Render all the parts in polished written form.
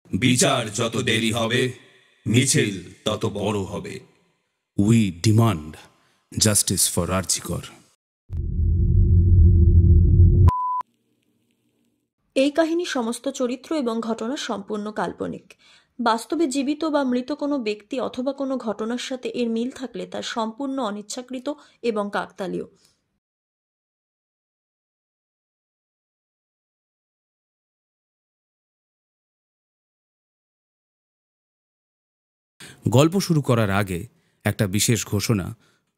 বিচার যত দেরি হবে, মিছিল তত বড় হবে। We demand justice for RG Kar. এই কাহিনীর সমস্ত চরিত্র এবং ঘটনা সম্পূর্ণ কাল্পনিক। বাস্তবে জীবিত বা মৃত কোনো ব্যক্তি অথবা কোনো ঘটনার সাথে এর মিল থাকলে তা সম্পূর্ণ অনিচ্ছাকৃত এবং কাকতালীয়। গল্প শুরু করার আগে একটা বিশেষ ঘোষণা।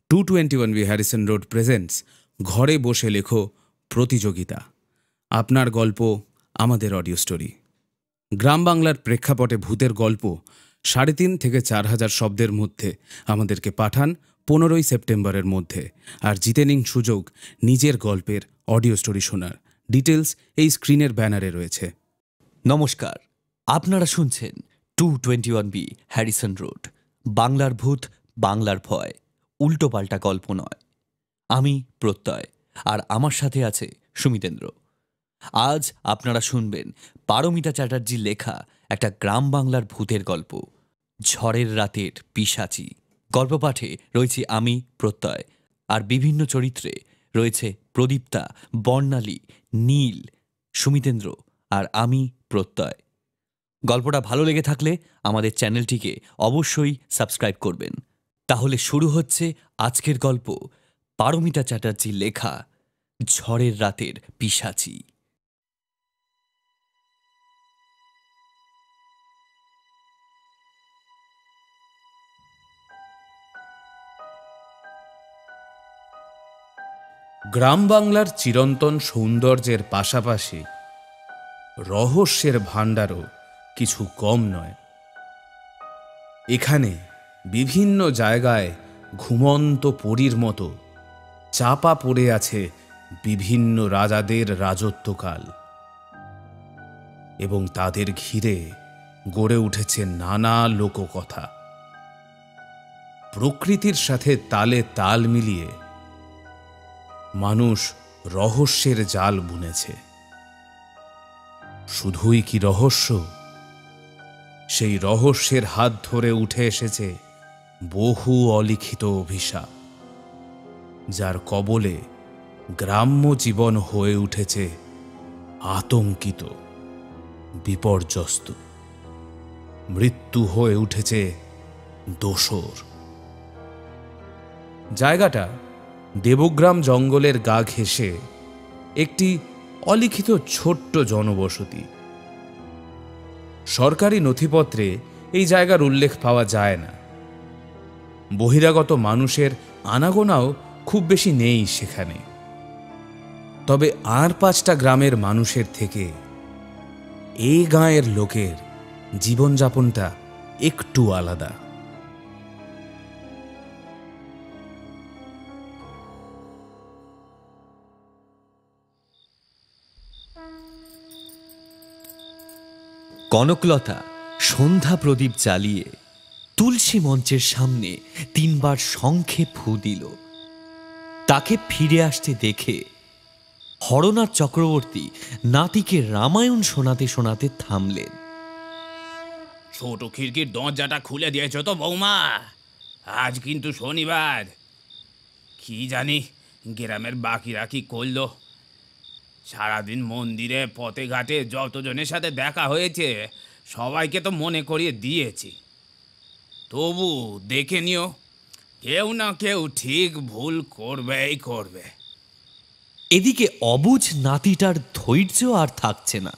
221B হ্যারিসন রোড প্রেজেন্টস ঘরে বসে লেখো প্রতিযোগিতা। আপনার গল্প আমাদের অডিও স্টোরি। গ্রাম বাংলার প্রেক্ষাপটে ভূতের গল্প 3.5 থেকে 4,000 শব্দের মধ্যে আমাদেরকে পাঠান 15ই সেপ্টেম্বরের মধ্যে, আর জিতে নিন সুযোগ নিজের গল্পের অডিও স্টোরি শোনার। ডিটেলস এই স্ক্রিনের ব্যানারে রয়েছে। নমস্কার, আপনারা শুনছেন 221B হ্যারিসন রোড, বাংলার ভূত, বাংলার ভয়, উল্টোপাল্টা গল্প নয়। আমি প্রত্যয়, আর আমার সাথে আছে সুমিতেন্দ্র। আজ আপনারা শুনবেন পারমিতা চ্যাটার্জির লেখা একটা গ্রাম বাংলার ভূতের গল্প, ঝড়ের রাতের পিশাচি। গল্প পাঠে রয়েছি আমি প্রত্যয়, আর বিভিন্ন চরিত্রে রয়েছে প্রদীপ্তা, বর্ণালী, নীল, সুমিতেন্দ্র আর আমি প্রত্যয়। গল্পটা ভালো লেগে থাকলে আমাদের চ্যানেলটিকে অবশ্যই সাবস্ক্রাইব করবেন। তাহলে শুরু হচ্ছে আজকের গল্প, পারমিতা চ্যাটার্জির লেখা ঝড়ের রাতের পিশাচি। গ্রাম বাংলার চিরন্তন সৌন্দর্যের পাশাপাশি রহস্যের ভাণ্ডারও কিছু কম নয়। এখানে বিভিন্ন জায়গায় ঘুমন্ত পরীর মতো চাপা পড়ে আছে বিভিন্ন রাজাদের রাজত্বকাল, এবং তাদের ঘিরে গড়ে উঠেছে নানা লোককথা। প্রকৃতির সাথে তালে তাল মিলিয়ে মানুষ রহস্যের জাল বুনেছে। শুধুই কি রহস্য? সেই রহস্যের হাত ধরে উঠে এসেছে বহু অলিখিত অভিশাপ, যার কবলে গ্রাম্য জীবন হয়ে উঠেছে আতঙ্কিত, বিপর্যস্ত। মৃত্যু হয়ে উঠেছে দোসর। জায়গাটা দেবগ্রাম জঙ্গলের গা ঘেঁষে একটি অলিখিত ছোট্ট জনবসতি। সরকারি নথিপত্রে এই জায়গার উল্লেখ পাওয়া যায় না। বহিরাগত মানুষের আনাগোনাও খুব বেশি নেই সেখানে। তবে আর 5টা গ্রামের মানুষের থেকে এই গাঁয়ের লোকের জীবনযাপনটা একটু আলাদা। কনকলতা সন্ধ্যা প্রদীপ জ্বালিয়ে তুলসী মঞ্চের সামনে 3 বার শঙ্খে ফু দিল। তাকে ফিরে আসতে দেখে হরনাথ চক্রবর্তী নাতিকে রামায়ণ শোনাতে শোনাতে থামলেন। ছোট খিড়কির দরজাটা খুলে দিয়েছ তো বৌমা? আজ কিন্তু শনিবার। কি জানি গ্রামের বাকিরা কি করলো। সারাদিন মন্দিরে পথে ঘাটে যতজনের সাথে দেখা হয়েছে সবাইকে তো মনে করিয়ে দিয়েছি। তবু দেখে নিও, কেউ না কেউ ঠিক ভুল করবেই করবে। এদিকে অবুঝ নাতিটার ধৈর্য আর থাকছে না।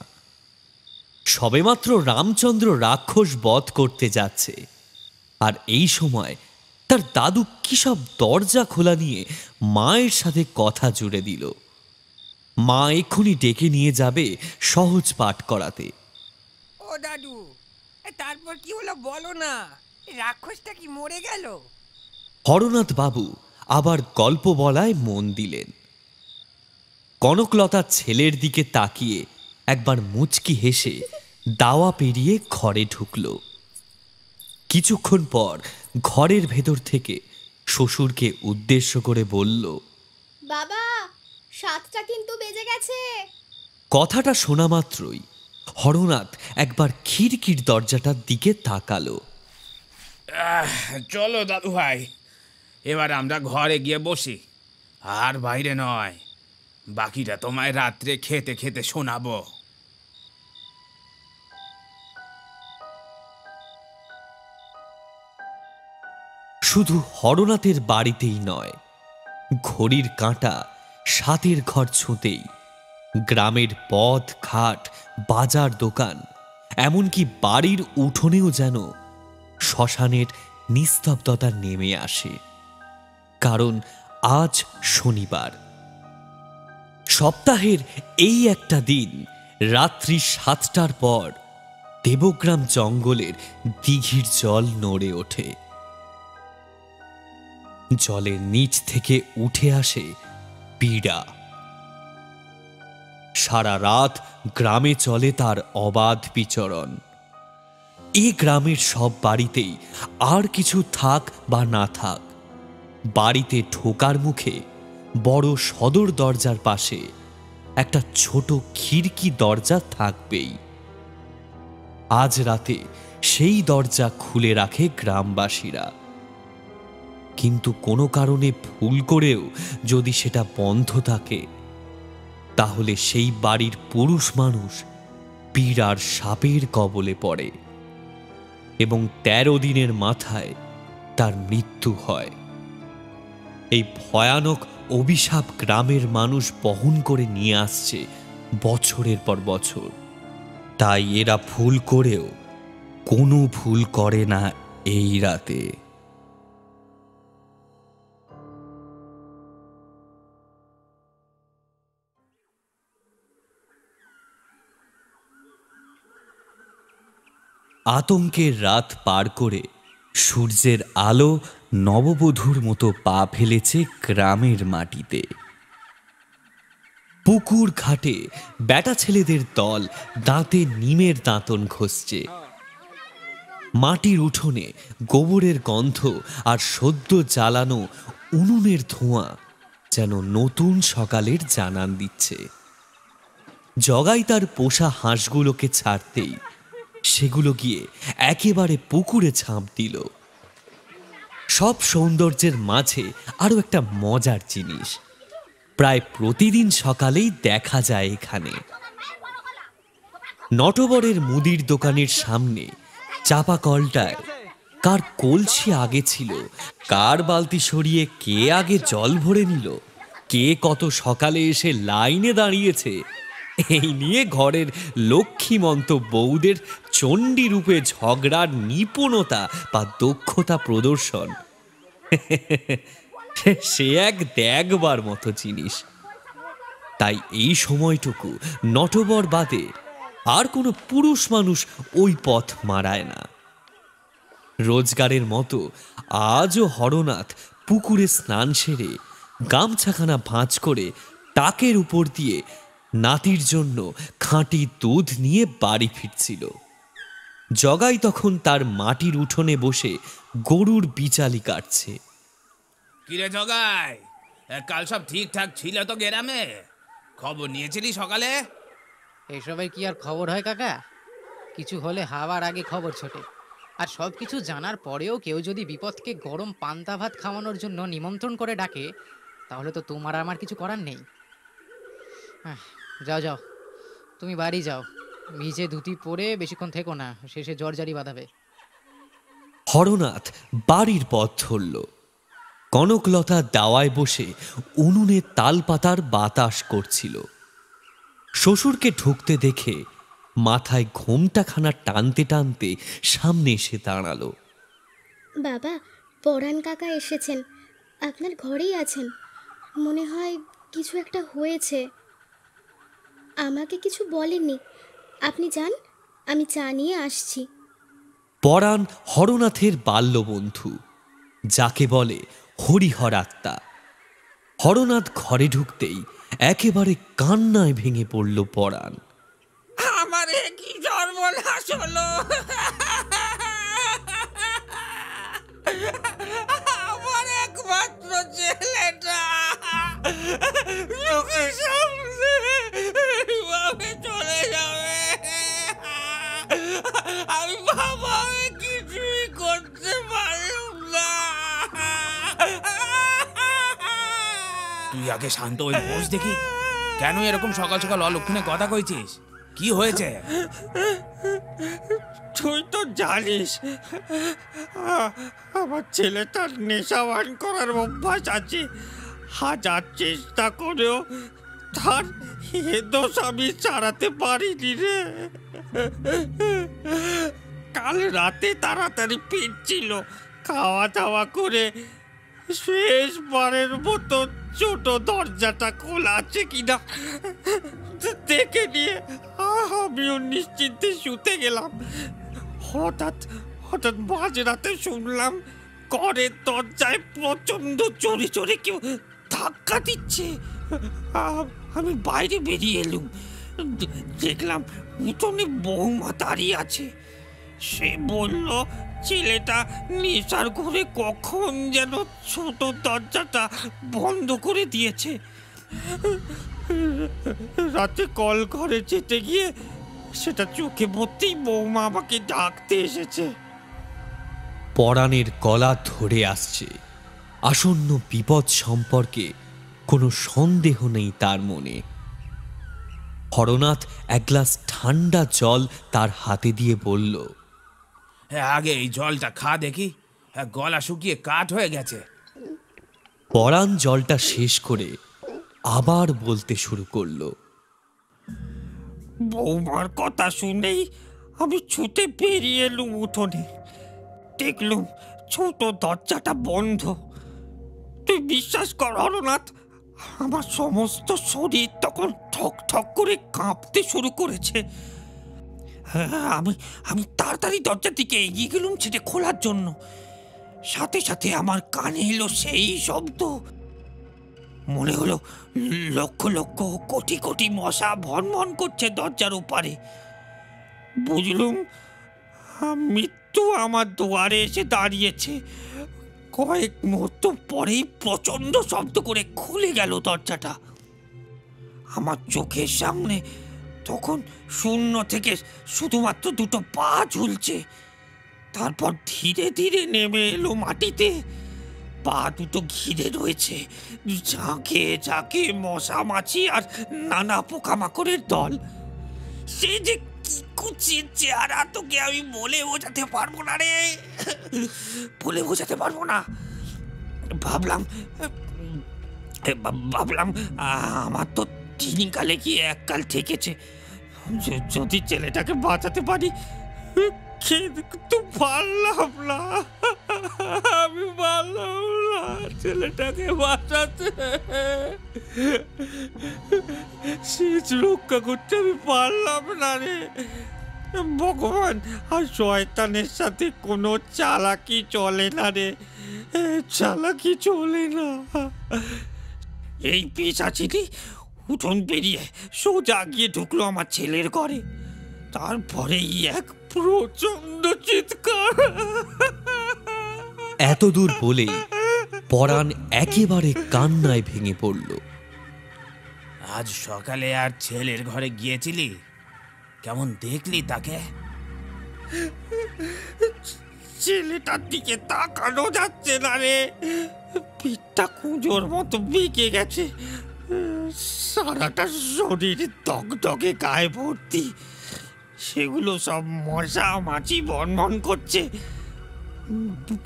সবেমাত্র রামচন্দ্র রাক্ষস বধ করতে যাচ্ছে, আর এই সময় তার দাদু কি সব দরজা খোলা নিয়ে মায়ের সাথে কথা জুড়ে দিল। মা এক্ষুনি ডেকে নিয়ে যাবে সহজ পাঠ করাতে। ও দাদু, তারপর কি হলো বলো না? রাক্ষসটা কি মরে গেল? হরনাথ বাবু আবার গল্প বলায় মন দিলেন। কনকলতা ছেলের দিকে তাকিয়ে একবার মুচকি হেসে দাওয়া পেরিয়ে ঘরে ঢুকল। কিছুক্ষণ পর ঘরের ভেতর থেকে শ্বশুরকে উদ্দেশ্য করে বলল, বাবা, 7টা কিন্তু বেজে গেছে। কথাটা শোনা মাত্রই হরনাথ একবার খিড়কির দরজাটার দিকে তাকালো। চলো দাদু ভাই, এবার আমরা ঘরে গিয়ে বসি, আর বাইরে নয়। বাকিটা তোমায় রাত্রে খেতে খেতে শোনাবো। শুধু হরনাথের বাড়িতেই নয়, ঘড়ির কাঁটা সাতের ঘর ছুঁতেই গ্রামের পথ ঘাট, বাজার দোকান, এমনকি বাড়ির উঠোনেও যেন শ্মশানের নিস্তব্ধতা নেমে আসে। কারণ আজ শনিবার। সপ্তাহের এই একটা দিন রাত্রি 7টার পর দেবগ্রাম জঙ্গলের দিঘির জল নড়ে ওঠে। জলের নিচ থেকে উঠে আসে পীড়া। সারা রাত গ্রামে চলে তার অবাধ বিচরণ। এই গ্রামের সব বাড়িতেই আর কিছু থাক বা না থাক, বাড়িতে ঢোকার মুখে বড় সদর দরজার পাশে একটা ছোট খিড়কি দরজা থাকবেই। আজ রাতে সেই দরজা খুলে রাখে গ্রামবাসীরা। কিন্তু কোনো কারণে ভুল করেও যদি সেটা বন্ধ থাকে, তাহলে সেই বাড়ির পুরুষ মানুষ পীড়ার সাপের কবলে পড়ে এবং 13 দিনের মাথায় তার মৃত্যু হয়। এই ভয়ানক অভিশাপ গ্রামের মানুষ বহন করে নিয়ে আসছে বছরের পর বছর। তাই এরা ভুল করেও কোনো ভুল করে না এই রাতে। আতঙ্কের রাত পার করে সূর্যের আলো নববধূর মতো পা ফেলেছে গ্রামের মাটিতে। পুকুর ঘাটে বেটা ছেলেদের দল দাঁতে নিমের দাঁতন ঘষছে। মাটির উঠোনে গোবরের গন্ধ আর সদ্য জ্বালানো উনুনের ধোঁয়া যেন নতুন সকালের জানান দিচ্ছে। জগাই তার পোষা হাঁসগুলোকে ছাড়তেই সেগুলো গিয়ে একেবারে পুকুরে ঝাঁপ দিল। সব সৌন্দর্যের মাঝে আরো একটা মজার জিনিস প্রায় প্রতিদিন সকালেই দেখা যায় এখানে। নটবরের মুদির দোকানের সামনে চাপা কলটায় কার কলসি আগে ছিল, কার বালতি সরিয়ে কে আগে জল ভরে নিল, কে কত সকালে এসে লাইনে দাঁড়িয়েছে, এই নিয়ে ঘরের লক্ষ্মীমন্ত বউদের চণ্ডী রূপে ঝগড়ার নিপুণতা বা দক্ষতা প্রদর্শন সে এক দেখবার মতো জিনিস। তাই এই সময়টুকু নটবর বাদে আর কোনো পুরুষ মানুষ ওই পথ মারায় না। রোজগারের মতো আজও হরনাথ পুকুরে স্নান সেরে গামছাখানা ভাঁজ করে টাকের উপর দিয়ে নাতির জন্য খাঁটি দুধ নিয়ে বাড়ি ফিরছিল। জগাই তখন তার মাটির উঠোনে বসে গরুর বিচালি কাটছে। কিরে জগাই, কাল সব ঠিকঠাক ছিল তো গ্রামে? খবর নিয়েছিলি সকালে? এসবের কি আর খবর হয় কাকা? কিছু হলে হাওয়ার আগে খবর ছোটে। আর সব কিছু জানার পরেও কেউ যদি বিপদকে গরম পান্তা ভাত খাওয়ানোর জন্য নিমন্ত্রণ করে ডাকে, তাহলে তো তোমার আমার কিছু করার নেই। যাও যাও, তুমি বাড়ি যাও। ভিজে ধুতি পরে বেশিক্ষণ থেকো না, শেষে জ্বর জারি বাঁধাবে। হরনাথ বাড়ির পথ ধরল। কনকলতা দাওয়ায় বসে উনুনে তালপাতার বাতাস করছিল। শ্বশুরকে ঢুকতে দেখে মাথায় ঘোমটাখানা টানতে টানতে সামনে এসে দাঁড়ালো। বাবা, পরাণ কাকা এসেছেন, আপনার ঘরেই আছেন। মনে হয় কিছু একটা হয়েছে। আমাকে কিছু বলেননি, আপনি যান, আমি চা নিয়ে আসছি। পরাণ হরনাথের বাল্যবন্ধু, যাকে বলে হরিহর আত্মা। হরনাথ ঘরে ঢুকতেই একেবারে কান্নায় ভেঙে পড়ল পরাণ। আমার কি সর্বনাশ হলো! আমার একমাত্র ছেলেটা চলে যাবে। বাবা আমি কিছুই করতে পারলাম না। তুই আগে শান্ত হয়ে বস দেখি। কেন এরকম সকাল সকাল অলক্ষণে কথা কইছিস? কি হয়েছে? তুই তো জানিস আমার ছেলেটার নেশাবান করার অভ্যাস আছে। হাজার চেষ্টা করেও তার এ দোষ আমি ছাড়াতে পারিনি রে। কাল রাতে তাড়াতাড়ি ফিরছিল, খাওয়া দাওয়া করে শেষবারের মতো ছোট দরজাটা খোলা আছে কিনা দেখে নিয়ে আমিও নিশ্চিন্তে শুতে গেলাম। হঠাৎ হঠাৎ মাঝরাতে শুনলাম ঘরের দরজায় প্রচন্ড চড়ে চড়ে কেউ ধাক্কা দিচ্ছে। আমি বাইরে বেরিয়ে এলুম, দেখলাম উঠোনে বৌমা দাঁড়িয়ে আছে। সে বলল ছেলেটা নেশার ঘরে কখন যেন ছোট দরজাটা বন্ধ করে দিয়েছে। রাতে কল ঘরে যেতে গিয়ে সেটা চোখে পড়তেই বৌমা আমাকে ডাকতে এসেছে। পরাণের গলা ধরে আসছে। আসন্ন বিপদ সম্পর্কে কোনো সন্দেহ নেই তার মনে। হরনাথ এক গ্লাস ঠান্ডা জল তার হাতে দিয়ে বলল, হ্যাঁ, আগে এই জলটা খা দেখি। হ্যাঁ, গলা শুকিয়ে কাঠ হয়ে গেছে। পরাণ জলটা শেষ করে আবার বলতে শুরু করলো, বৌমার কথা শুনেই আমি ছুটে বেরিয়ে এলুম উঠোনে। দেখলুম ছোট দরজাটা বন্ধ। তুই বিশ্বাস কর হরনাথ, আমার সমস্ত শরীর তখন ঠক ঠক করে কাঁপতে শুরু করেছে। আমি আমি তাড়াতাড়ি দরজার দিকে এগিয়ে গেলুম সেটা খোলার জন্য। সাথে সাথে আমার কানে এলো সেই শব্দ। মনে হলো লক্ষ লক্ষ কোটি কোটি মশা ভনভন করছে দরজার ওপারে। বুঝলুম মৃত্যু আমার দুয়ারে এসে দাঁড়িয়েছে। কয়েক মুহূর্ত পরেই প্রচন্ড শব্দ করে খুলে গেল দরজাটা। আমার চোখের সামনে তখন শূন্য থেকে শুধুমাত্র দুটো পা ঝুলছে। তারপর ধীরে ধীরে নেমে এলো মাটিতে। পা দুটো ঘিরে রয়েছে ঝাঁকে ঝাঁকে মশা মাছি আর নানা পোকামাকড়ের দল। সে যে কি কুচির চেহারা তোকে আমি বলে বোঝাতে পারবো না রে, বলে বোঝাতে পারবো না। ভাবলাম আমার তো তিন কালে কি এক কাল থেকেছে। যদি ছেলেটাকে বাঁচাতে পারি, কিন্তু পারলাম না। আমি পারলাম না ছেলেটাকে বাঁচাতে। শেষ রক্ষা করতে আমি পারলাম না রে। ভগবান আর শয়তানের সাথে কোনো চালাকি চলে না রে, চালাকি চলে না। এই পিশাচিটি উঠোন পেরিয়ে সোজা গিয়ে ঢুকলো আমার ছেলের ঘরে। তারপরেই এক প্রচন্ড চিৎকার। এতদূর বলেই পরাণ একেবারে কান্নায় ভেঙে পড়ল। আজ সকালে আর ছেলের ঘরে গিয়েছিলি? কেমন দেখলি তাকে? ছেলেটার দিকে তাকানো যাচ্ছে না রে, পিঠটা কুঁজোর মতো বেঁকে গেছে। সারাটা শরীর দগদগে গায়ে ভর্তি। সেগুলো সব মশা মাছি বনবন করছে।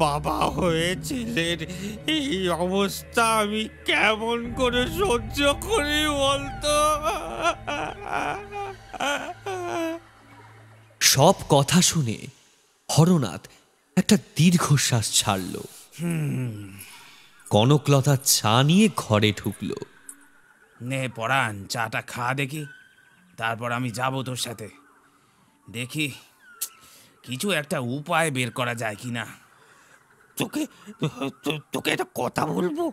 বাবা হয়ে ছেলের এই অবস্থা আমি কেমন করে সহ্য করি বলতো? সব কথা শুনে হরনাথ একটা দীর্ঘশ্বাস ছাড়ল। কনকলতা চা নিয়ে ঘরে ঢুকল। নে পরাণ, চাটা খা দেখি, তারপর আমি যাব তোর সাথে। দেখি কিছু একটা উপায় বের করা যায় কিনা। তোকে তোকে একটা কথা বলবো।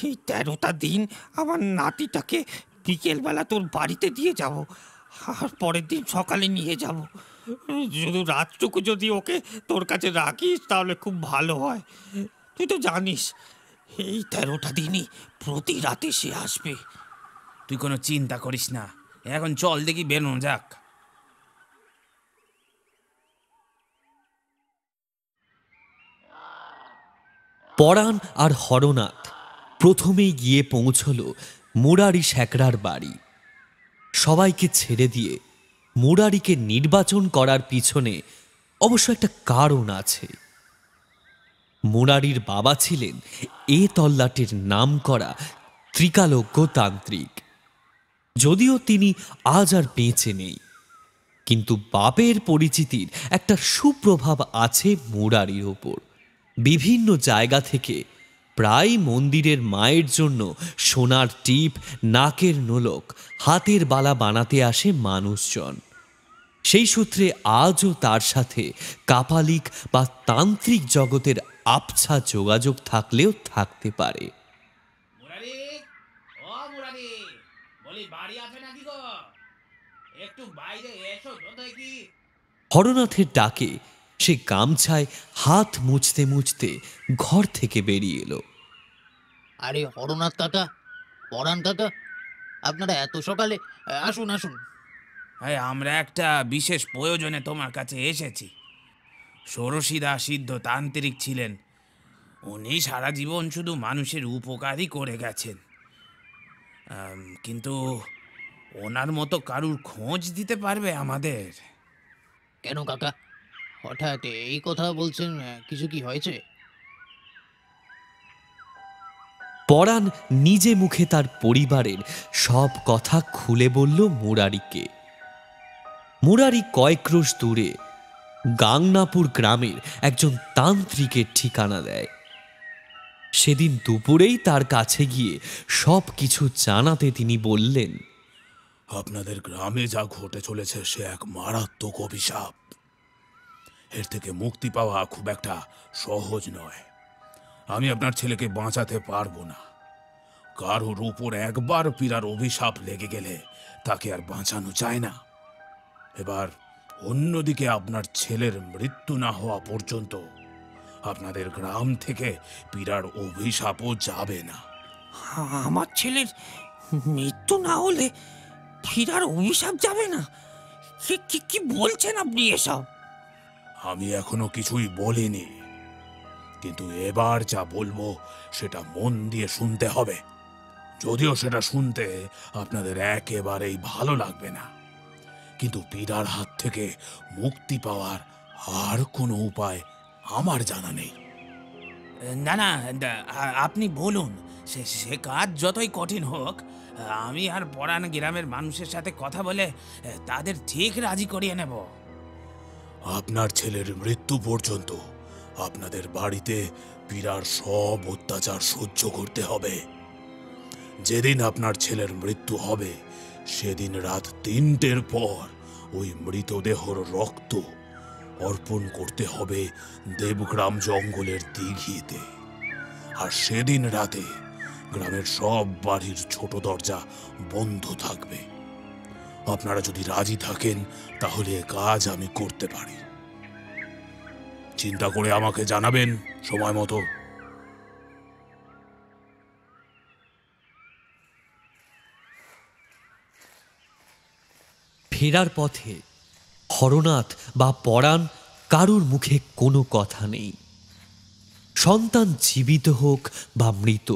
এই 13টা দিন আমার নাতিটাকে বিকেলবেলা তোর বাড়িতে দিয়ে যাব, আর পরের দিন সকালে নিয়ে যাব। শুধু রাতটুকু যদি ওকে তোর কাছে রাখিস তাহলে খুব ভালো হয়। তুই তো জানিস এই 13টা দিনই প্রতি রাতে সে আসবে। তুই কোনো চিন্তা করিস না, এখন চল দেখি বেরোনো যাক। পরাণ আর হরনাথ প্রথমেই গিয়ে পৌঁছল মুরারি শ্যাকরার বাড়ি। সবাইকে ছেড়ে দিয়ে মুরারিকে নির্বাচন করার পিছনে অবশ্য একটা কারণ আছে। মুরারির বাবা ছিলেন এ তল্লাটের নামকরা ত্রিকালজ্ঞ তান্ত্রিক। যদিও তিনি আজ আর বেঁচে নেই, কিন্তু বাপের পরিচিতির একটা সুপ্রভাব আছে মুরারির ওপর। বিভিন্ন জায়গা থেকে প্রায় মন্দিরের মায়ের জন্য সোনার টিপ, নাকের নোলক, হাতের বালা বানাতে আসে মানুষজন। সেই সূত্রে আজও তার সাথে কাপালিক বা তান্ত্রিক জগতের আবছা যোগাযোগ থাকলেও থাকতে পারে। মুরারি, ও মুরারি, বলি বাড়ি আছে নাকি গো? একটু বাইরে এসো তো দেখি। হরনাথের ডাকে সে গামছায় হাত মুছতে মুছতে ঘর থেকে বেরিয়ে এলো। আরে হরনাথ কাকা, পরাণ কাকা, আপনারা এত সকালে? আসুন আসুন। আমরা একটা বিশেষ প্রয়োজনে তোমার কাছে এসেছি। ষোড়শীদা সিদ্ধ তান্ত্রিক ছিলেন। উনি সারা জীবন শুধু মানুষের উপকারই করে গেছেন, কিন্তু ওনার মতো কারুর খোঁজ দিতে পারবে আমাদের? কেন কাকা, হঠাৎ এই কথা বলছেন? কিছু কি হয়েছে? পরাণ নিজে মুখে তার পরিবারের সব কথা খুলে বলল মুরারিকে। মুরারি কয়েক ক্রোশ দূরে গাংনাপুর গ্রামের একজন তান্ত্রিকের ঠিকানা দেয়। সেদিন দুপুরেই তার কাছে গিয়ে সব কিছু জানাতে তিনি বললেন, আপনাদের গ্রামে যা ঘটে চলেছে সে এক মারাত্মক অভিশাপ। এর থেকে মুক্তি পাওয়া খুব একটা সহজ নয়। আমি আপনার ছেলেকে বাঁচাতে পারবো না। কারোর উপর একবার পীড়ার অভিশাপ লেগে গেলে তাকে আর বাঁচানো যায় না। এবার অন্যদিকে আপনার ছেলের মৃত্যু না হওয়া পর্যন্ত আপনাদের গ্রাম থেকে পীড়ার অভিশাপও যাবে না। আমার ছেলের মৃত্যু না হলে ফিরার অভিশাপ যাবে না? কি বলছেন আপনি এসব? আমি এখনো কিছুই বলিনি, কিন্তু এবার যা বলবো সেটা মন দিয়ে শুনতে হবে। যদিও সেটা শুনতে আপনাদের একেবারেই ভালো লাগবে না, কিন্তু পীড়ার হাত থেকে মুক্তি পাওয়ার আর কোনো উপায় আমার জানা নেই। না না, আপনি বলুন। সে কাজ যতই কঠিন হোক, আমি আর পরাণ গ্রামের মানুষের সাথে কথা বলে তাদের ঠিক রাজি করিয়ে নেব। আপনার ছেলের মৃত্যু পর্যন্ত আপনাদের বাড়িতে পীড়ার সব অত্যাচার সহ্য করতে হবে। যেদিন আপনার ছেলের মৃত্যু হবে সেদিন রাত ৩টের পর ওই মৃতদেহর রক্ত অর্পণ করতে হবে দেবগ্রাম জঙ্গলের দিঘিতে। আর সেদিন রাতে গ্রামের সব বাড়ির ছোট দরজা বন্ধ থাকবে। আপনারা যদি রাজি থাকেন তাহলে কাজ আমি করতে পারি। চিন্তা করে আমাকে জানাবেন সময় মতো। ফেরার পথে হরনাথ বা পরাণ কারুর মুখে কোনো কথা নেই। সন্তান জীবিত হোক বা মৃত,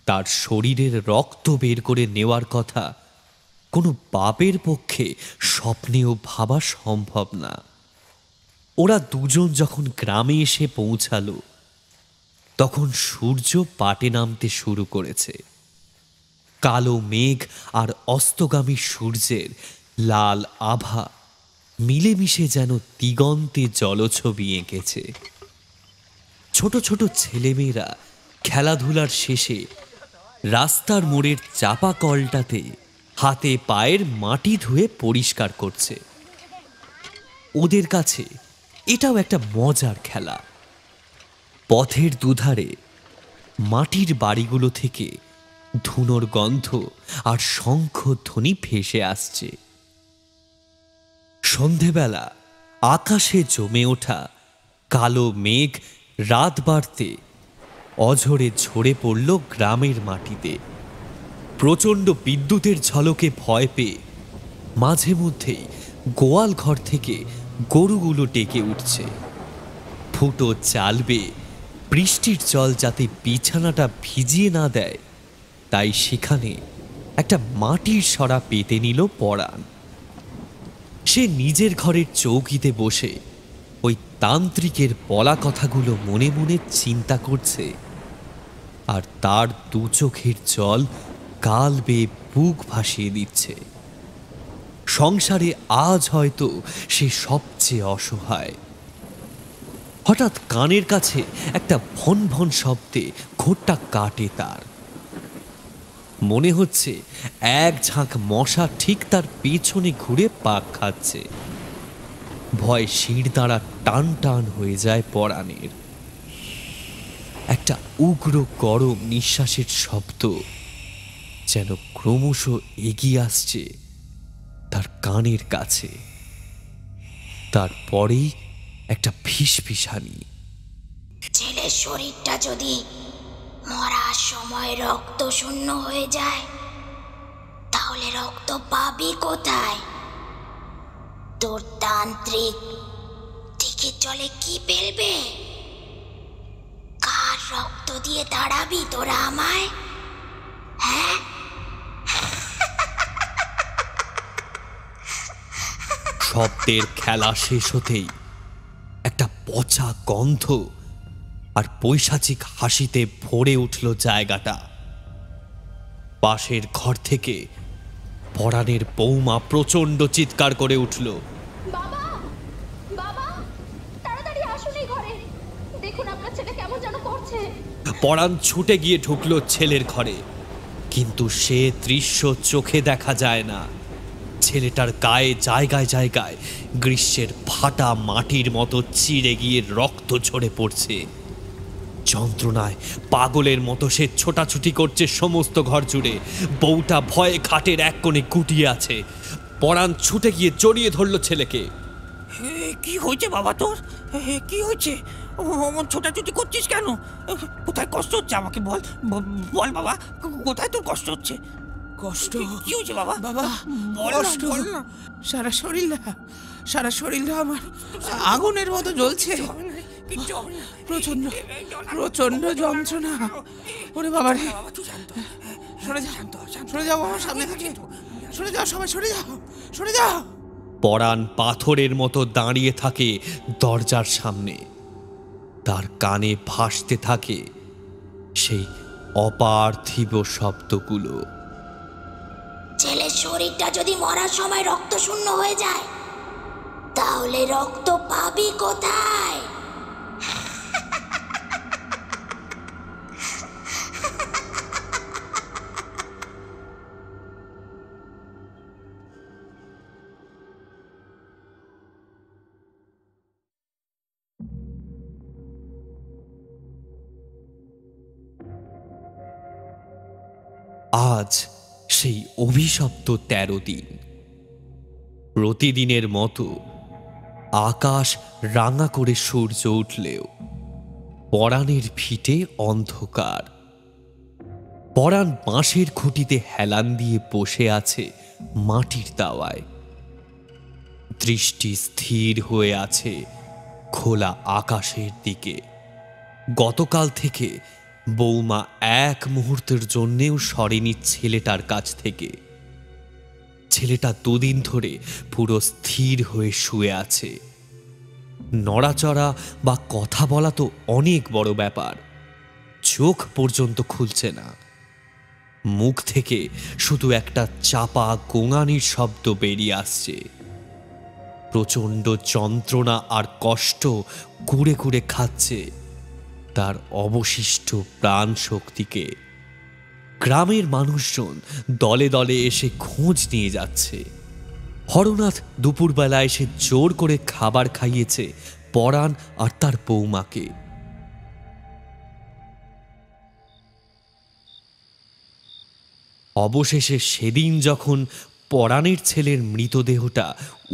তার শরীরের রক্ত বের করে নেওয়ার কথা কোনো বাপের পক্ষে স্বপ্নেও ভাবা সম্ভব না। ওরা দুজন যখন গ্রামে এসে পৌঁছালো তখন সূর্য পাটে নামতে শুরু করেছে। কালো মেঘ আর অস্তগামী সূর্যের লাল আভা মিলেমিশে যেন দিগন্তে জলছবি এঁকেছে। ছোট ছোট ছেলেমেয়েরা খেলাধুলার শেষে রাস্তার মোড়ের চাপা কলটাতে হাতে পায়ের মাটি ধুয়ে পরিষ্কার করছে। ওদের কাছে এটাও একটা মজার খেলা। পথের দুধারে মাটির বাড়িগুলো থেকে ধুনোর গন্ধ আর শঙ্খধ্বনি ভেসে আসছে। সন্ধেবেলা আকাশে জমে ওঠা কালো মেঘ রাত বাড়তে অঝরে ঝরে পড়ল গ্রামের মাটিতে। প্রচণ্ড বিদ্যুতের ঝলকে ভয় পেয়ে মাঝে মধ্যেই গোয়াল ঘর থেকে গরুগুলো ডেকে উঠছে। ফুটো চাল বেয়ে বৃষ্টির জল যাতে বিছানাটা ভিজিয়ে না দেয় তাই সেখানে একটা মাটির সরা পেতে নিল পরাণ। সে নিজের ঘরের চৌকিতে বসে ওই তান্ত্রিকের বলা কথাগুলো মনে মনে চিন্তা করছে, আর তার দু চোখের জল গাল বেয়ে বুক ভাসিয়ে দিচ্ছে। সংসারে আজ হয়তো সে সবচেয়ে অসহায়। হঠাৎ কানের কাছে একটা ভন ভন শব্দে ঘোরটা কাটে তার। মনে হচ্ছে এক ঝাঁক মশা ঠিক তার পেছনে ঘুরে পাক খাচ্ছে। ভয় শিরদাঁড়া টান টান হয়ে যায় পরাণের। একটা উগ্র গরম নিঃশ্বাসের শব্দ যেন ক্রমশ এগিয়ে আসছে তার কানের কাছে। তারপরেই একটা ফিসফিসানি। ছেলের শরীরটা যদি মরার সময় রক্ত শূন্য হয়ে যায় তাহলে রক্ত পাবি কোথায়? তোর তান্ত্রিক টিকির জলে কি ফেলবে? কার রক্ত দিয়ে দাঁড়াবি তোরা আমায়? হ্যাঁ, শব্দের খেলা শেষ হতেই একটা পচা গন্ধ আর পৈশাচিক হাসিতে ভরে উঠল জায়গাটা। পাশের ঘর থেকে পরাণের বৌমা প্রচন্ড চিৎকার করে উঠল, বাবা, বাবা, তাড়াতাড়ি আসুন এই ঘরে। দেখুন আপনার ছেলে কেমন যেন করছে। পরাণ ছুটে গিয়ে ঢুকল ছেলের ঘরে, কিন্তু সে দৃশ্য চোখে দেখা যায় না। ছেলেটার গায়ে জায়গায় জায়গায় গ্রীষ্মের ফাটা মাটির মতো চিড়ে গিয়ে রক্ত ঝরে পড়ছে। যন্ত্রণায় পাগলের মতো সে ছোটাছুটি করছে সমস্ত ঘর জুড়ে। বউটা ভয়ে খাটের এক কোণে গুটিয়ে আছে। পরাণ ছুটে গিয়ে জড়িয়ে ধরল ছেলেকে। কি হয়েছে বাবা তোর? কি হয়েছে? অমন ছোটাছুটি করছিস কেন? কোথায় কষ্ট হচ্ছে আমাকে বল, বল বাবা, কোথায় তোর কষ্ট হচ্ছে? কষ্ট? কি হয়েছে বাবা? বাবা, বল কষ্ট। না, বল না। সারা শরীরটা আমার আগুনের মতো জ্বলছে। কিচ্ছু হবে না। প্রচন্ড প্রচন্ড যন্ত্রণা। ওরে বাবা রে, সরে যাও, সরে যাও আমার সামনে থেকে। সরে যাও সবাই, সরে যাও, সরে যাও। পরাণ পাথরের মতো দাঁড়িয়ে থাকে দরজার সামনে। তার কানে ভাসতে থাকে সেই অপার্থিব শব্দগুলো। ছেলের শরীরটা যদি মরার সময় রক্ত শূন্য হয়ে যায় তাহলে রক্ত পাবি কোথায়? আজ সেই অভিশপ্ত 13 দিন। প্রতিদিনের মতো আকাশ রাঙা করে সূর্য উঠলেও পরাণের ভিটে অন্ধকার। পরাণ বাঁশের খুঁটিতে হেলান দিয়ে বসে আছে মাটির তাওয়ায়। দৃষ্টি স্থির হয়ে আছে খোলা আকাশের দিকে। গতকাল থেকে বৌমা এক মুহূর্তের জন্যেও সরেনি ছেলেটার কাছ থেকে। ছেলেটা দুদিন ধরে পুরো স্থির হয়ে শুয়ে আছে। নড়াচড়া বা কথা বলা তো অনেক বড় ব্যাপার, চোখ পর্যন্ত খুলছে না। মুখ থেকে শুধু একটা চাপা গোঙানির শব্দ বেরিয়ে আসছে। প্রচণ্ড যন্ত্রণা আর কষ্ট কুড়ে কুড়ে খাচ্ছে তার অবশিষ্ট প্রাণ শক্তিকে। গ্রামের মানুষজন দলে দলে এসে খোঁজ নিয়ে যাচ্ছে। হরনাথ দুপুরবেলা এসে জোর করে খাবার খাইয়েছে পরাণ আর তার বৌমাকে। অবশেষে সেদিন যখন পরাণের ছেলের মৃতদেহটা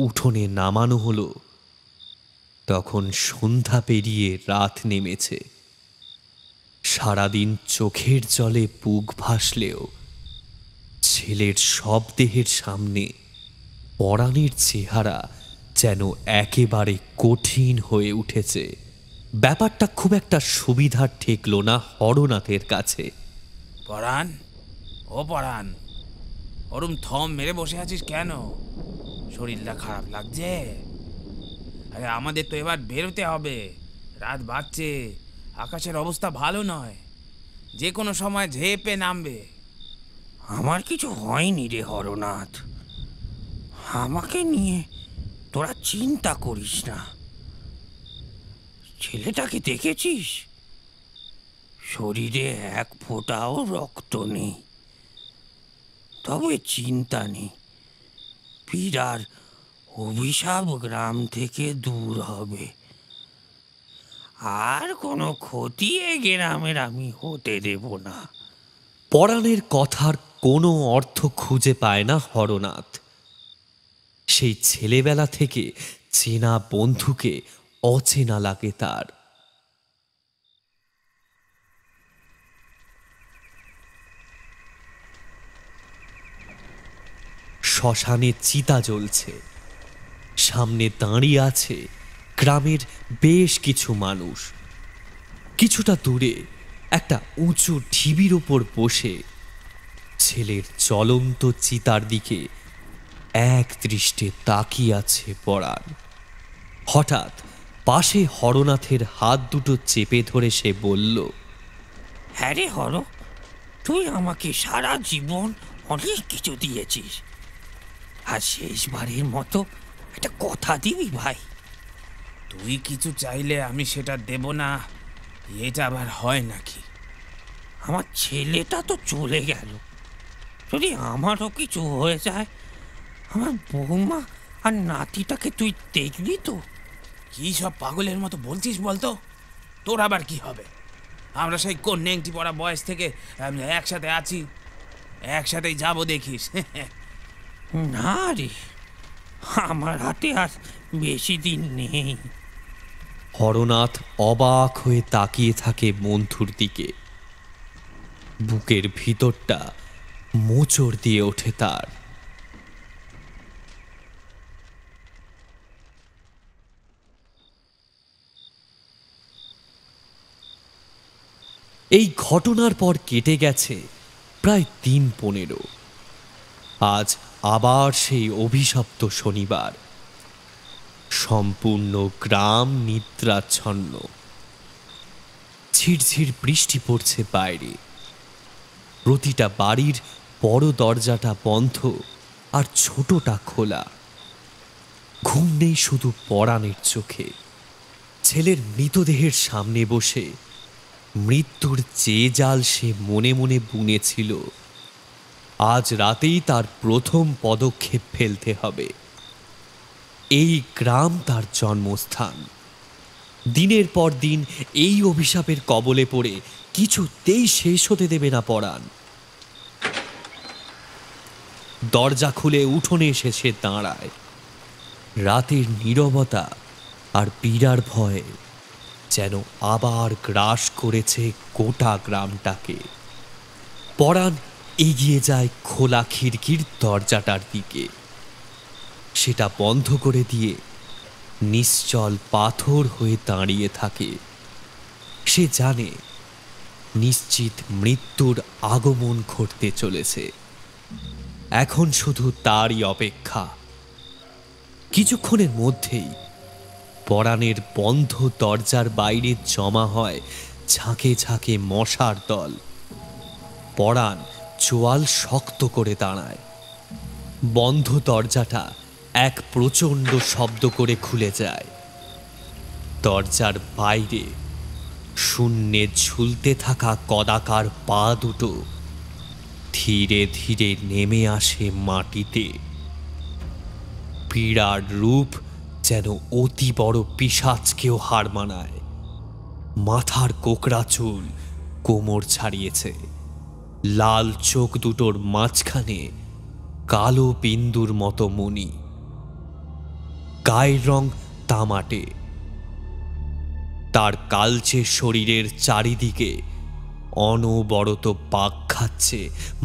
উঠোনে নামানো হলো, তখন সন্ধ্যা পেরিয়ে রাত নেমেছে। সারাদিন চোখের জলে বুক ভাসলেও ছেলের সব দেহের সামনে পরাণের চেহারা যেন একেবারে কঠিন হয়ে উঠেছে। ব্যাপারটা খুব একটা সুবিধার ঠেকল না হরনাথের কাছে। পরাণ, ও পরাণ, ওরম থম মেরে বসে আছিস কেন? শরীরটা খারাপ লাগছে? আরে আমাদের তো এবার বেরোতে হবে, রাত বাড়ছে, আকাশের অবস্থা ভালো নয়, যে কোনো সময় ঝেপে নামবে। আমার কিছু হয়নি রে হরনাথ, আমাকে নিয়ে তোরা চিন্তা করিস না। ছেলেটাকে দেখেছিস? শরীরে এক ফোঁটাও রক্ত নেই, তবে চিন্তা নেই, পীড়ার অভিশাপ গ্রাম থেকে দূর হবে, আর কোনো ক্ষতি এ গ্রামের আমি হতে দেব না। পরাণের কথার কোনো অর্থ খুঁজে পায় না হরনাথ। সেই ছেলেবেলা থেকে চেনা বন্ধুকে অচেনা লাগে তার। শ্মশানে চিতা জ্বলছে, সামনে দাঁড়িয়ে আছে গ্রামের বেশ কিছু মানুষ। কিছুটা দূরে একটা উঁচু ঢিবির ওপর বসে ছেলের জ্বলন্ত চিতার দিকে এক দৃষ্টে তাকিয়ে আছে পরাণ। হঠাৎ পাশে হরনাথের হাত দুটো চেপে ধরে সে বলল, হ্যাঁ রে হর, তুই আমাকে সারা জীবন অনেক কিছু দিয়েছিস, আর শেষবারের মতো একটা কথা দিবি ভাই? তুই কিছু চাইলে আমি সেটা দেব না, এটা আবার হয় নাকি? আমার ছেলেটা তো চলে গেল, যদি আমারও কিছু হয়ে যায়, আমার বৌমা আর নাতিটাকে তুই দেখবি তো? কি সব পাগলের মতো বলছিস বলতো? তোর আবার কি হবে? আমরা সেই কোন নেংটি পড়া বয়স থেকে একসাথে আছি, একসাথেই যাবো দেখিস। না রে, আমার হাতে আর বেশি দিন নেই। হরনাথ অবাক হয়ে তাকিয়ে থাকে বন্ধুর দিকে। বুকের ভিতরটা মোচড় দিয়ে ওঠে তার। এই ঘটনার পর কেটে গেছে প্রায় 15 আজ আবার সেই অভিশপ্ত শনিবার। সম্পূর্ণ গ্রাম নিদ্রাচ্ছন্ন। ঝিরঝির বৃষ্টি পড়ছে বাইরে। প্রতিটা বাড়ির বড় দরজাটা বন্ধ আর ছোটটা খোলা। ঘুম নেই শুধু পরাণের চোখে। ছেলের মৃতদেহের সামনে বসে মৃত্যুর যে জাল সে মনে মনে বুনেছিল, আজ রাতেই তার প্রথম পদক্ষেপ ফেলতে হবে। এই গ্রাম তার জন্মস্থান। দিনের পর দিন এই অভিশাপের কবলে পড়ে কিছুতেই শেষ হতে দেবে না পরাণ। দরজা খুলে উঠোনে এসে সে দাঁড়ায়। রাতের নীরবতা আর পীড়ার ভয়ে যেন আবার গ্রাস করেছে গোটা গ্রামটাকে। পরাণ এগিয়ে যায় খোলা খিড়কির দরজাটার দিকে। সেটা বন্ধ করে দিয়ে নিশ্চল পাথর হয়ে দাঁড়িয়ে থাকে। সে জানে নিশ্চিত মৃত্যুর আগমন ঘটতে চলেছে। এখন শুধু তারই অপেক্ষা। কিছুক্ষণের মধ্যেই পরাণের বন্ধ দরজার বাইরে জমা হয় ঝাঁকে ঝাঁকে মশার দল। পরাণ চোয়াল শক্ত করে দাঁড়ায়। বন্ধ দরজাটা এক প্রচণ্ড শব্দ করে খুলে যায়। দরজার বাইরে শূন্যে ঝুলতে থাকা কদাকার পা দুটো ধীরে ধীরে নেমে আসে মাটিতে। পীড়ার রূপ যেন অতি বড় পিশাচকেও হার মানায়। মাথার কোকড়া চুল কোমর ছাড়িয়েছে। লাল চোখ দুটোর মাঝখানে কালো বিন্দুর মতো মণি। গায়ের রং তামাটে। তার কালচে শরীরের চারিদিকে অনবরত পাক খাচ্ছে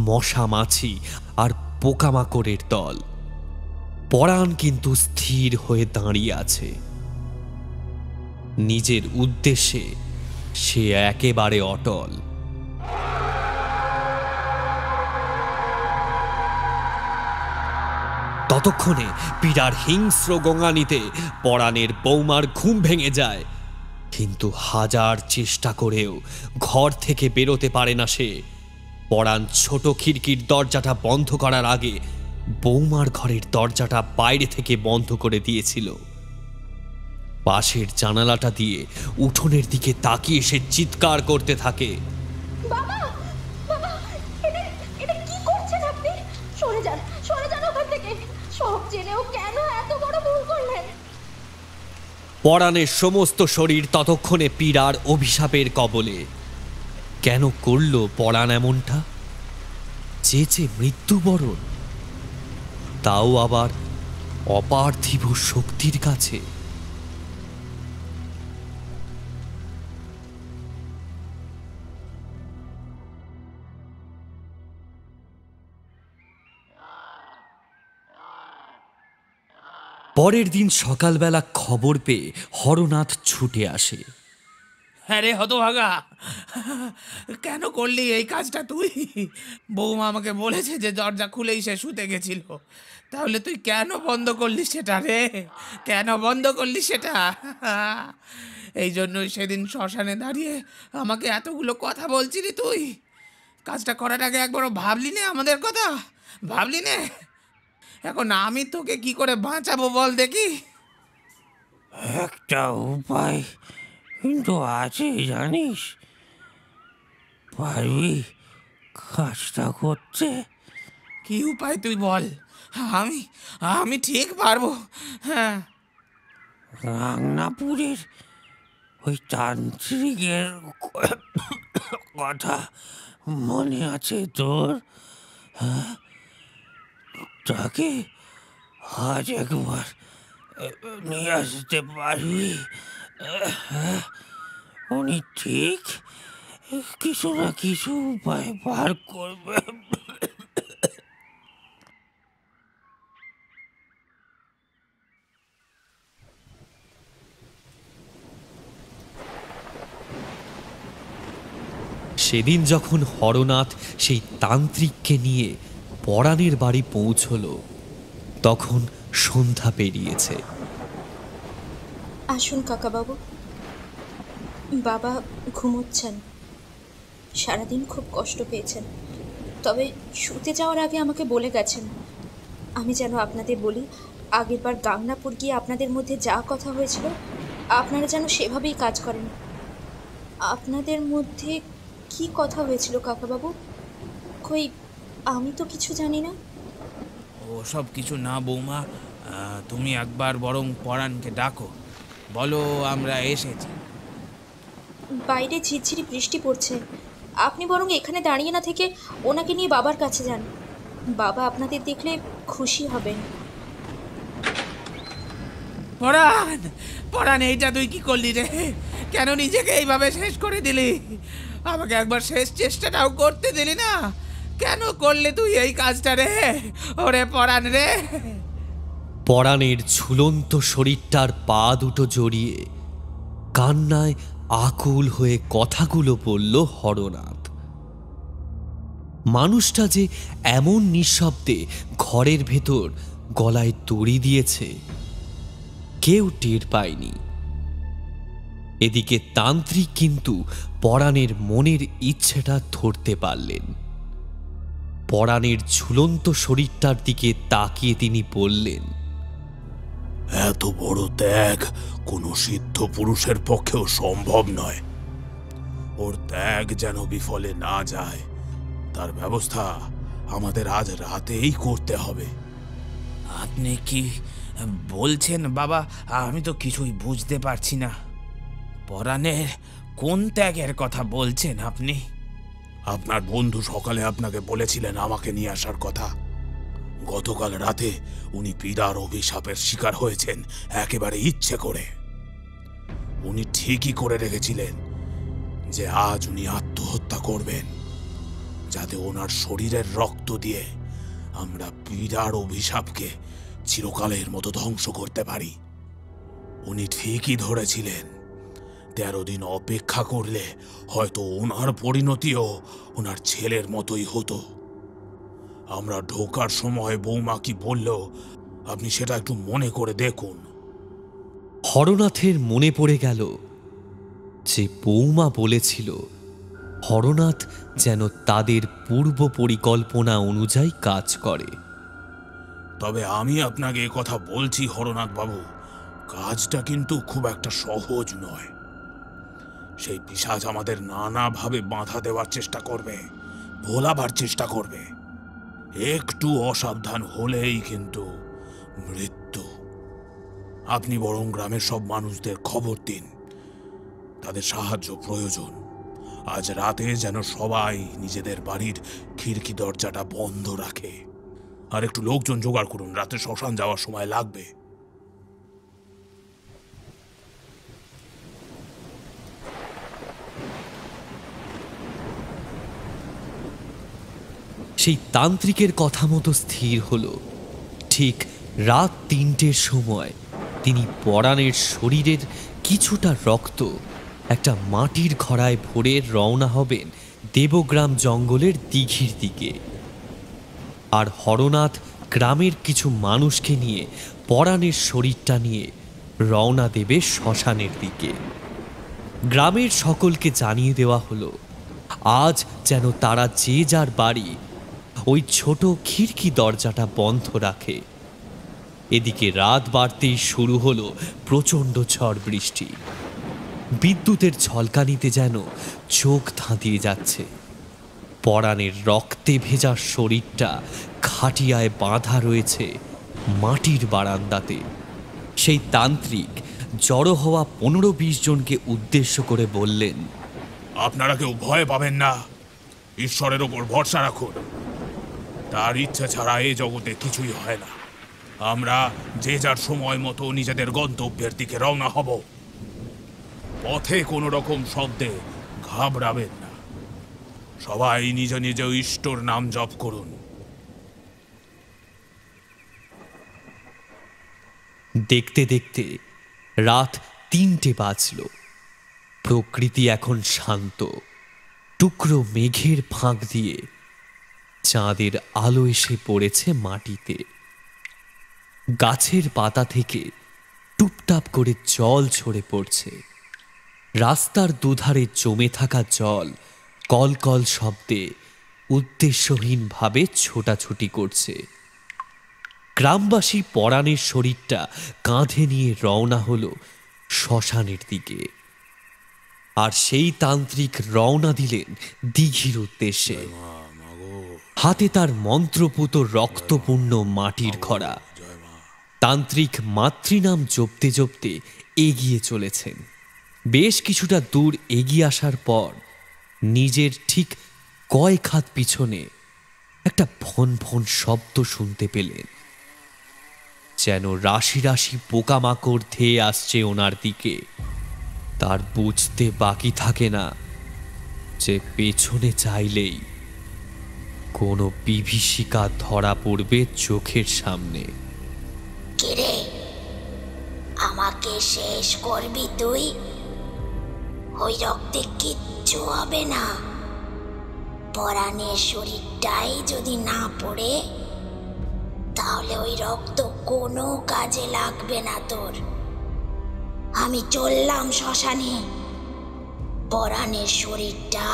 মশা মাছি আর পোকামাকড়ের দল। পরাণ কিন্তু স্থির হয়ে দাঁড়িয়ে আছে। নিজের উদ্দেশ্যে সে একেবারে অটল। ততক্ষণে পীড়ার হিংস্র গঙ্গানিতে পরাণের বৌমার ঘুম ভেঙে যায়, কিন্তু হাজার চেষ্টা করেও ঘর থেকে বেরোতে পারে না সে। পরাণ ছোট খিড়কির দরজাটা বন্ধ করার আগে বৌমার ঘরের দরজাটা বাইরে থেকে বন্ধ করে দিয়েছিল। পাশের জানালাটা দিয়ে উঠোনের দিকে তাকিয়ে সে চিৎকার করতে থাকে, বাবা বাবা, এটা এটা কি করছেন আপনি? সরে যান ওখান থেকে। সব জেনেও কেন এত বড় ভুল করলেন? পরাণের সমস্ত শরীর ততক্ষণে পীড়ার অভিশাপের কবলে। কেন করল পরাণ এমনটা? চেয়েছে মৃত্যুবরণ, তাও আবার অপার্থিব শক্তির কাছে। পরের দিন সকালবেলা খবর পেয়ে হরনাথ ছুটে আসে। হ্যাঁ রে হতভাগা, কেন করলি এই কাজটা তুই? বৌমা আমাকে বলেছে যে দরজা খুলেই সে শুতে গেছিল, তাহলে তুই কেন বন্ধ করলি সেটা রে? কেন বন্ধ করলি সেটা? এই জন্যই সেদিন শ্মশানে দাঁড়িয়ে আমাকে এতগুলো কথা বলছিলি তুই। কাজটা করার আগে একবারও ভাবলি না আমাদের কথা? ভাবলি না? এখন আমি তোকে কি করে বাঁচাবো বল দেখি? একটা উপায় কিন্তু আছে জানিস? পারবি কাজটা করতে? কি উপায় তুই বল, আমি আমি ঠিক পারবো। হ্যাঁ, রাংনাপুরের ওই তান্ত্রিকের কথা মনে আছে তোর? হ্যাঁ, তাকে আজ একবার নিয়ে আসতে পারবি? উনি ঠিক কিছু না কিছু উপায় বার করবে। সেদিন যখন হরনাথ সেই তান্ত্রিককে নিয়ে পরাণের বাড়ি পৌঁছল, তখন সন্ধ্যা পেরিয়েছে। আসুন কাকাবাবু। বাবা ঘুমোচ্ছেন, সারাদিন খুব কষ্ট পেয়েছেন, তবে শুতে যাওয়ার আগে আমাকে বলে গেছেন আমি যেন আপনাদের বলি আগেরবার গাংনাপুর গিয়ে আপনাদের মধ্যে যা কথা হয়েছিল আপনারা যেন সেভাবেই কাজ করেন। আপনাদের মধ্যে কি কথা হয়েছিল কাকাবাবু? কই আমি তো কিছু জানি না। ও সব কিছু না বৌমা, তুমি একবার বরং পরাণকে ডাকো, বলো আমরা এসেছি। বাইরে ঝিরঝিরি বৃষ্টি পড়ছে, আপনি বরং এখানে দাঁড়িয়ে না থেকে ওনাকে নিয়ে বাবার কাছে যান। বাবা আপনাদের দেখলে খুশি হবেন। পরাণ, পরাণ, এইটা তুই কি করলি রে? কেন নিজেকে এইভাবে শেষ করে দিলি? আমাকে একবার শেষ চেষ্টাটাও করতে দিলি না? কেন করলে তুই এই কাজটা রে? ওরে পরাণ রে! পরাণের ঝুলন্ত শরীরটার পা দুটো জড়িয়ে কান্নায় আকুল হয়ে কথাগুলো বলল হরনাথ। মানুষটা যে এমন নিঃশব্দে ঘরের ভেতর গলায় দড়ি দিয়েছে কেউ টের পায়নি। এদিকে তান্ত্রিক কিন্তু পরাণের মনের ইচ্ছেটা ধরতে পারলেন। পরাণের ঝুলন্ত শরীরটার দিকে তাকিয়ে তিনি বললেন, এত বড় ত্যাগ কোনো সিদ্ধ পুরুষের পক্ষেও সম্ভব নয়। ওর ত্যাগ যেন বিফলে না যায়, তার ব্যবস্থা আমাদের আজ রাতেই করতে হবে। আপনি কি বলছেন বাবা? আমি তো কিছুই বুঝতে পারছি না। পরাণের কোন ত্যাগের কথা বলছেন আপনি? আপনার বন্ধু সকালে আপনাকে বলেছিলেন আমাকে নিয়ে আসার কথা। গতকাল রাতে উনি পীড়ার অভিশাপের শিকার হয়েছেন একেবারে ইচ্ছে করে। উনি ঠিকই করে রেখেছিলেন যে আজ উনি আত্মহত্যা করবেন, যাতে ওনার শরীরের রক্ত দিয়ে আমরা পীড়ার অভিশাপকে চিরকালের মতো ধ্বংস করতে পারি। উনি ঠিকই ধরেছিলেন, 13 দিন অপেক্ষা করলে হয়তো ওনার পরিণতিও ওনার ছেলের মতোই হতো। আমরা ঢোকার সময় বৌমা কি বলল আপনি সেটা একটু মনে করে দেখুন। হরনাথের মনে পড়ে গেল যে বৌমা বলেছিল হরনাথ যেন তাদের পূর্ব পরিকল্পনা অনুযায়ী কাজ করে। তবে আমি আপনাকে কথা বলছি হরনাথ বাবু, কাজটা কিন্তু খুব একটা সহজ নয়। সেই পিশাচ আমাদের নানাভাবে বাধা দেওয়ার চেষ্টা করবে, ভোলাবার চেষ্টা করবে। একটু অসাবধান হলেই কিন্তু মৃত্যু। আপনি বরং গ্রামের সব মানুষদের খবর দিন, তাদের সাহায্য প্রয়োজন। আজ রাতে যেন সবাই নিজেদের বাড়ির খিড়কি দরজাটা বন্ধ রাখে। আর একটু লোকজন জোগাড় করুন, রাতে শ্মশান যাওয়ার সময় লাগবে। সেই তান্ত্রিকের কথা মতো স্থির হলো। ঠিক রাত 3টের সময় তিনি পরাণের শরীরের কিছুটা রক্ত একটা মাটির ঘড়ায় ভরে রওনা হবেন দেবগ্রাম জঙ্গলের দিঘির দিকে। আর হরনাথ গ্রামের কিছু মানুষকে নিয়ে পরাণের শরীরটা নিয়ে রওনা দেবে শ্মশানের দিকে। গ্রামের সকলকে জানিয়ে দেওয়া হলো আজ যেন তারা যে যার বাড়ি ওই ছোট খিড়কি দরজাটা বন্ধ রাখে। এদিকে রাত বাড়তেই শুরু হলো প্রচণ্ড ঝড় বৃষ্টি। বিদ্যুতের ঝলকানিতে যেন চোখ ধাঁধিয়ে যাচ্ছে। পরাণের রক্তে ভেজা শরীরটা খাটিয়ায় বাঁধা রয়েছে মাটির বারান্দাতে। সেই তান্ত্রিক জড়ো হওয়া 15-20 জনকে উদ্দেশ্য করে বললেন, আপনারা কেউ ভয় পাবেন না, ঈশ্বরের ওপর ভরসা রাখুন। তার ইচ্ছা ছাড়া এই জগতে কিছুই হয় না। আমরা যে যার সময় মতো নিজেদের গন্তব্যের দিকে রওনা হব। পথে কোনো রকম শব্দে ঘাবড়াবেন না। সবাই নিজ নিজ ইষ্টর নাম জপ করুন। দেখতে দেখতে রাত 3টে বাজল। প্রকৃতি এখন শান্ত। টুকরো মেঘের ফাঁক দিয়ে চাঁদের আলো এসে পড়েছে মাটিতে। গাছের পাতা থেকে টুপটাপ করে জল ঝরে পড়ছে। রাস্তার দুধারে জমে থাকা জল কলকল শব্দে উদ্দেশ্যহীনভাবে ছোটাছুটি করছে। গ্রামবাসী পরাণের শরীরটা কাঁধে নিয়ে রওনা হলো শ্মশানের দিকে। আর সেই তান্ত্রিক রওনা দিলেন দিঘির উদ্দেশ্যে। হাতে তার মন্ত্রপুত রক্তপূর্ণ মাটির ঘড়া। তান্ত্রিক মাতৃনাম জপতে জপতে এগিয়ে চলেছেন। বেশ কিছুটা দূর এগিয়ে আসার পর নিজের ঠিক কয়েক হাত পিছনে একটা ভন ভন শব্দ শুনতে পেলেন। যেন রাশি রাশি পোকামাকড় ধেয়ে আসছে ওনার দিকে। তার বুঝতে বাকি থাকে না যে পেছনে চাইলেই কোনো বিভীষিকা ধরা পড়বে চোখের সামনে। কিরে, আমাকে শেষ করবি তুই? ওই রক্তে কিচ্ছু হবে না। পরাণের শরীরটাই যদি না পড়ে, তাহলে ওই রক্ত কোনো কাজে লাগবে না তোর। আমি চললাম শ্মশানে। পরাণের শরীরটা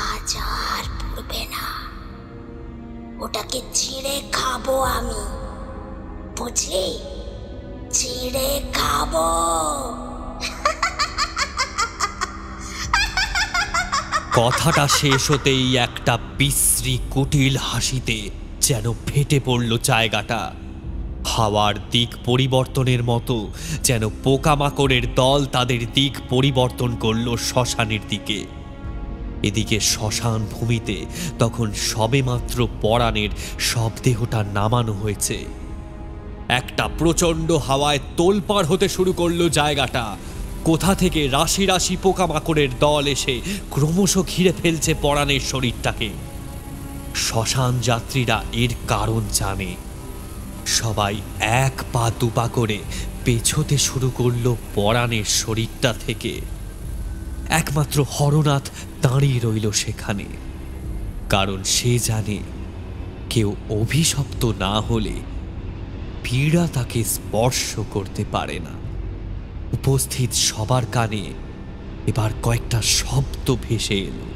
আজ আর পড়বে না। ওটাকে ছিঁড়ে খাবো আমি, বুঝলি? ছিঁড়ে খাবো। কথাটা শেষ হতেই একটা বিশ্রী কুটিল হাসিতে যেন ফেটে পড়ল জায়গাটা। হাওয়ার দিক পরিবর্তনের মতো যেন পোকামাকড়ের দল তাদের দিক পরিবর্তন করল শ্মশানের দিকে। এদিকে শ্মশান ভূমিতে তখন সবেমাত্র পরাণের শবদেহটা নামানো হয়েছে। একটা প্রচণ্ড হাওয়ায় তোলপাড় হতে শুরু করলো জায়গাটা। কোথা থেকে রাশি রাশি পোকামাকড়ের দল এসে ক্রমশ ঘিরে ফেলছে পরাণের শরীরটাকে। শ্মশান যাত্রীরা এর কারণ জানে। সবাই এক পা দুপা করে পেছোতে শুরু করলো পরাণের শরীরটা থেকে। একমাত্র হরনাথ দাঁড়িয়ে রইল সেখানে, কারণ সে জানে কেউ অভিশপ্ত না হলে পীড়া তাকে স্পর্শ করতে পারে না। উপস্থিত সবার কানে এবার কয়েকটা শব্দ ভেসে এলো।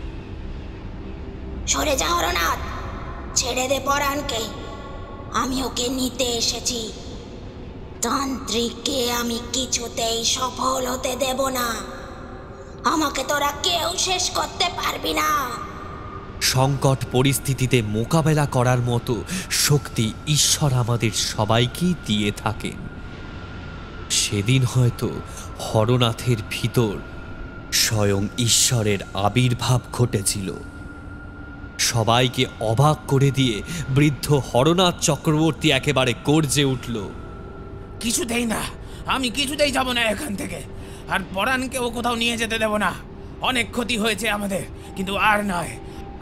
সরে যা হরনাথ, ছেড়ে দে পরাণকে, আমি ওকে নিতে এসেছি। তান্ত্রিককে আমি কিছুতেই সফল হতে দেব না। আমাকে তোরা কেউ শেষ করতে পারবি না। সংকট পরিস্থিতিতে মোকাবেলা করার মতো শক্তি ঈশ্বর আমাদের সবাইকেই দিয়ে থাকেন। সেদিন হয়তো হরনাথের ভিতর স্বয়ং ঈশ্বরের আবির্ভাব ঘটেছিল। সবাইকে অবাক করে দিয়ে বৃদ্ধ হরনাথ চক্রবর্তী একেবারে গর্জে উঠল। কিছুতেই না, আমি কিছুতেই যাব না এখান থেকে। আর পরাণকেও কোথাও নিয়ে যেতে দেব না। অনেক ক্ষতি হয়েছে আমাদের, কিন্তু আর নয়।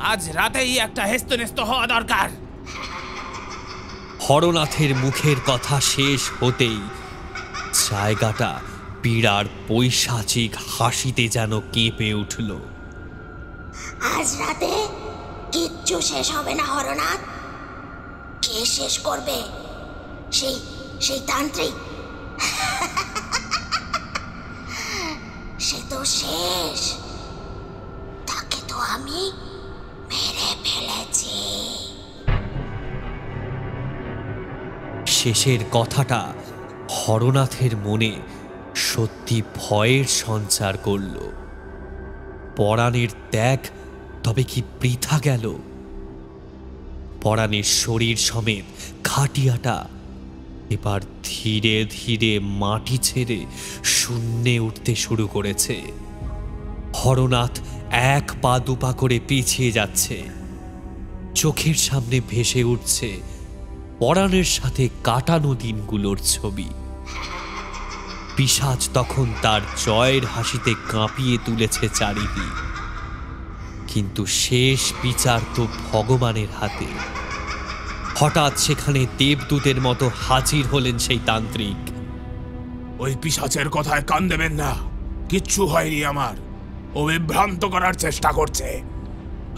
আজ রাতেই একটা হেস্তনেস্ত হওয়া দরকার। হরনাথের মুখের কথা শেষ হতেই জায়গাটা পীড়ার পৈশাচিক হাসিতে যেন কেঁপে উঠল। আজ রাতে কিচ্ছু শেষ হবে না হরনাথ। কে শেষ করবে? সেই তান্ত্রিক। সে তো শেষ। তাকে তো আমি মেরে ফেলেছি। শেষের কথাটা হরনাথের মনে সত্যি ভয়ের সঞ্চার করল। পরাণের ত্যাগ তবে কি বৃথা গেল? পরাণের শরীর সমেত খাটিয়াটা এবার ধীরে ধীরে মাটি ছেড়ে শূন্যে উঠতে শুরু করেছে। হরনাথ এক পা দুপা করে পিছিয়ে যাচ্ছে। চোখের সামনে ভেসে উঠছে পরাণের সাথে কাটানো দিনগুলোর ছবি। পিশাচ তখন তার জয়ের হাসিতে কাঁপিয়ে তুলেছে চারিদিক। কিন্তু শেষ বিচার তো ভগবানের হাতে। হঠাৎ সেখানে দেবদূতের মতো হাজির হলেন সেই তান্ত্রিক। ওই পিশাচের কথায় কান দেবেন না। কিচ্ছু হয়নি আমার। ও বিভ্রান্ত করার চেষ্টা করছে।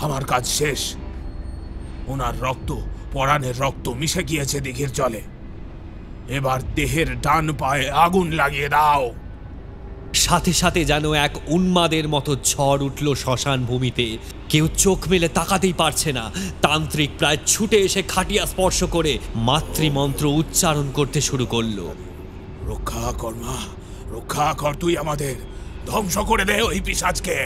আমার কাজ শেষ। ওনার রক্ত পরাণের রক্ত মিশে গিয়েছে দিঘির জলে। এবার দেহের ডান পায়ে আগুন লাগিয়ে দাও। সাথে সাথে যেন এক উন্মাদের মতো ঝড় উঠল শ্মশান ভূমিতে। কেউ চোখ মেলে তাকাতেই পারছে না। তান্ত্রিক প্রায় ছুটে এসে খাটিয়া স্পর্শ করে মাতৃমন্ত্র উচ্চারণ করতে শুরু করলো। রক্ষা কর মা, রক্ষা কর তুই আমাদের। ধ্বংস করে দে ওই পিশাচকে।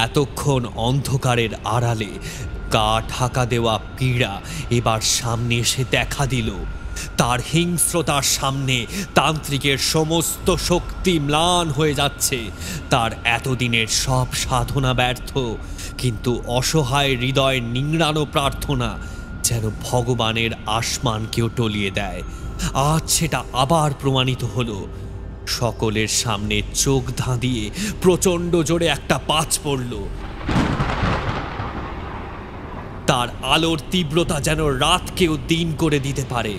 এতক্ষণ অন্ধকারের আড়ালে গা ঢাকা দেওয়া পীড়া এবার সামনে এসে দেখা দিল। তার হিংস্রতার সামনে তান্ত্রিকের সমস্ত শক্তি ম্লান হয়ে যাচ্ছে। তার এতদিনের সব সাধনা ব্যর্থ, কিন্তু অসহায় হৃদয় নিংড়ানো প্রার্থনা যেন ভগবানের আসমানকেও টলিয়ে দেয়। আজ সেটা আবার প্রমাণিত হলো। সকলের সামনে চোখ ধাঁধিয়ে প্রচণ্ড জোরে একটা পাঁচ পড়ল। তার আলোর তীব্রতা যেন রাতকেও দিন করে দিতে পারে।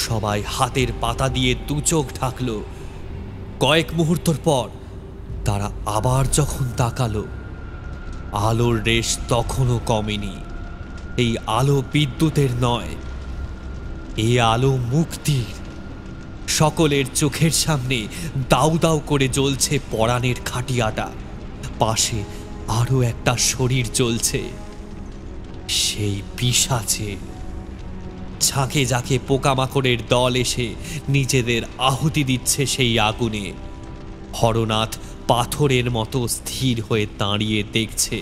সবাই হাতের পাতা দিয়ে দু চোখ ঢাকল। কয়েক মুহূর্তর পর তারা আবার যখন তাকালো, আলোর রেশ তখনও কমেনি। এই আলো বিদ্যুতের নয়, এই আলো মুক্তির। সকলের চোখের সামনে দাউ দাউ করে জ্বলছে পরাণের খাটিয়াটা। পাশে আরো একটা শরীর জ্বলছে, সেই পিশাচে। ঝাঁকে ঝাঁকে পোকামাকড়ের দল এসে নিজেদের আহুতি দিচ্ছে সেই আগুনে। হরনাথ পাথরের মতো স্থির হয়ে দাঁড়িয়ে দেখছে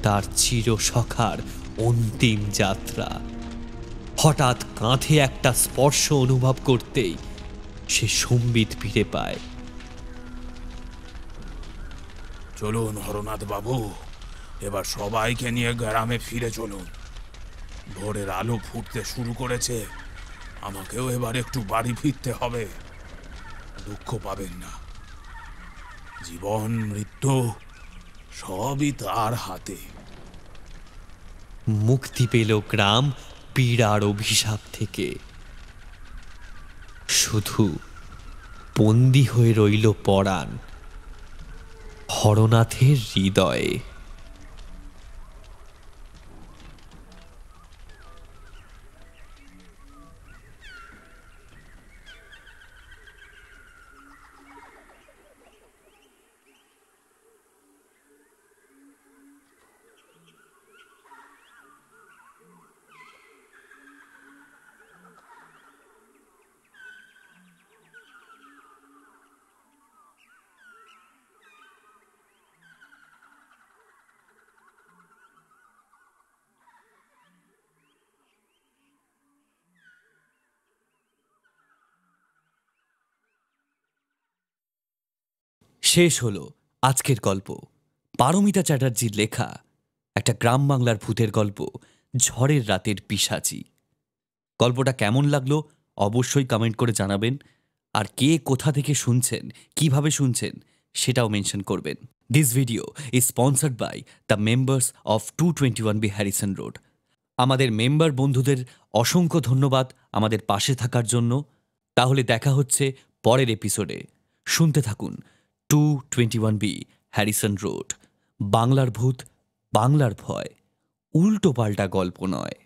তার চিরসখার অন্তিম যাত্রা। হঠাৎ কাঁধে একটা স্পর্শ অনুভব করতেই সে সম্বিত ফিরে পায়। চলুন হরনাথ বাবু, এবার সবাইকে নিয়ে গ্রামে ফিরে চলুন। ভোরের আলো ফুটতে শুরু করেছে। আমাকেও এবার একটু বাড়ি ফিরতে হবে। দুঃখ পাবেন না। জীবন মৃত্যু সবই তার হাতে। মুক্তি পেল গ্রাম পীড়ার অভিশাপ থেকে। শুধু বন্দী হয়ে রইল পরাণ হরনাথের হৃদয়ে। শেষ হলো আজকের গল্প, পারমিতা চ্যাটার্জির লেখা একটা গ্রাম বাংলার ভূতের গল্প, ঝড়ের রাতের পিশাচি। গল্পটা কেমন লাগলো অবশ্যই কমেন্ট করে জানাবেন, আর কে কোথা থেকে শুনছেন, কিভাবে শুনছেন সেটাও মেনশন করবেন। This video is sponsored by the members of 221B Harrison Road. আমাদের মেম্বার বন্ধুদের অসংখ্য ধন্যবাদ আমাদের পাশে থাকার জন্য। তাহলে দেখা হচ্ছে পরের এপিসোডে। শুনতে থাকুন 221B হ্যারিসন রোড, বাংলার ভূত, বাংলার ভয়, উল্টো পাল্টা গল্প নয়।